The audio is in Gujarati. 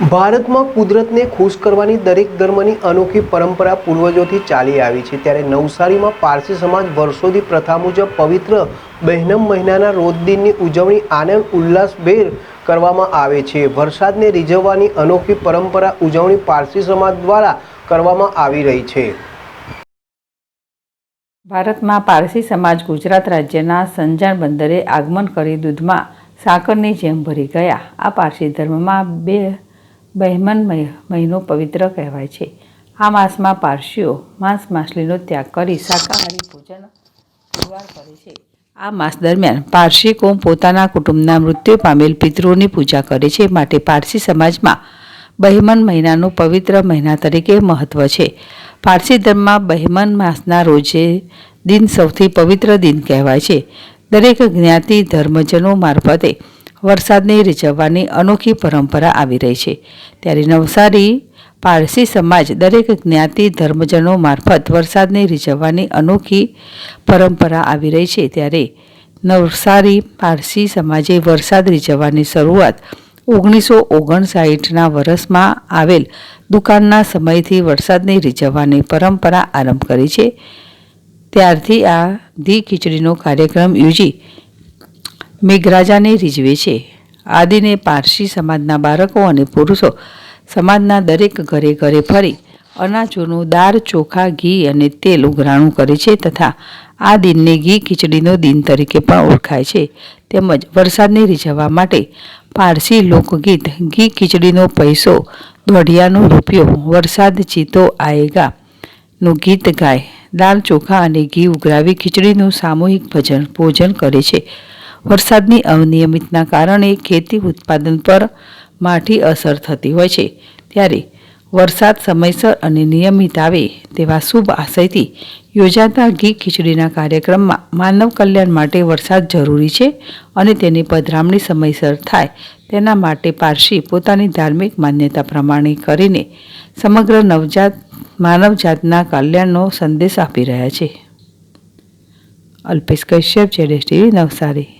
ભારતમાં કુદરતને ખુશ કરવાની દરેક ધર્મની અનોખી પરંપરા પૂર્વજોથી ચાલી આવી છે। ત્યારે નવસારીમાં પારસી સમાજ વર્ષોથી પ્રથા મુજબ પવિત્ર બહેનમ મહિનાના રોજ દિનની ઉજવણી આનંદ ઉલ્લાસભેર કરવામાં આવે છે। વરસાદને રીઝવવાની અનોખી પરંપરા ઉજવણી પારસી સમાજ દ્વારા કરવામાં આવી રહી છે। ભારતમાં પારસી સમાજ ગુજરાત રાજ્યના સંજાણ બંદરે આગમન કરી દૂધમાં સાકરની જેમ ભરી ગયા। આ પારસી ધર્મમાં બહેમન મહિનો પવિત્ર કહેવાય છે। આ માસમાં પારસીઓ માંસ માછલીનો ત્યાગ કરી શાકાહારી ભોજન પુરવાર કરે છે। આ માસ દરમિયાન પારસી કોમ પોતાના કુટુંબના મૃત્યુ પામેલ પિતૃઓની પૂજા કરે છે। માટે પારસી સમાજમાં બહેમન મહિનાનું પવિત્ર મહિના તરીકે મહત્વ છે। પારસી ધર્મમાં બહેમન માસના રોજે દિન સૌથી પવિત્ર દિન કહેવાય છે। દરેક જ્ઞાતિ ધર્મજનો મારફતે વરસાદને રીઝવવાની અનોખી પરંપરા આવી રહી છે। ત્યારે નવસારી પારસી સમાજ દરેક જ્ઞાતિ ધર્મજનો મારફત વરસાદને રીઝવવાની અનોખી પરંપરા આવી રહી છે। ત્યારે નવસારી પારસી સમાજે વરસાદ રીઝવવાની શરૂઆત 1959ના વર્ષમાં આવેલ દુકાળના સમયથી વરસાદને રીઝવવાની પરંપરા આરંભ કરી છે। ત્યારથી આ ઘી ખીચડીનો કાર્યક્રમ યોજી મેઘરાજાને રીઝવે છે। આ દિને પારસી સમાજના બાળકો અને પુરુષો સમાજના દરેક ઘરે ઘરે ફરી અનાજોનું દાળ ચોખા ઘી અને તેલ ઉઘરાણું કરે છે તથા આ દિનને ઘી ખીચડીનો દિન તરીકે પણ ઓળખાય છે। તેમજ વરસાદને રીઝવવા માટે પારસી લોકગીત ઘી ખીચડીનો પૈસો દોઢિયાનો રૂપિયો વરસાદ ચીતો આયેગા નું ગીત ગાય દાળ ચોખા અને ઘી ઉઘરાવી ખીચડીનું સામૂહિક ભોજન કરે છે। વરસાદની અનિયમિતના કારણે ખેતી ઉત્પાદન પર માઠી અસર થતી હોય છે। ત્યારે વરસાદ સમયસર અને નિયમિત આવે તેવા શુભ આશયથી યોજાતા ઘી ખીચડીના કાર્યક્રમમાં માનવ કલ્યાણ માટે વરસાદ જરૂરી છે અને તેની પધરામણી સમયસર થાય તેના માટે પારસી પોતાની ધાર્મિક માન્યતા પ્રમાણે કરીને સમગ્ર માનવજાતના કલ્યાણનો સંદેશ આપી રહ્યા છે। અલ્પેશ કશ્યપ, જેડેશ ટીવી, નવસારી।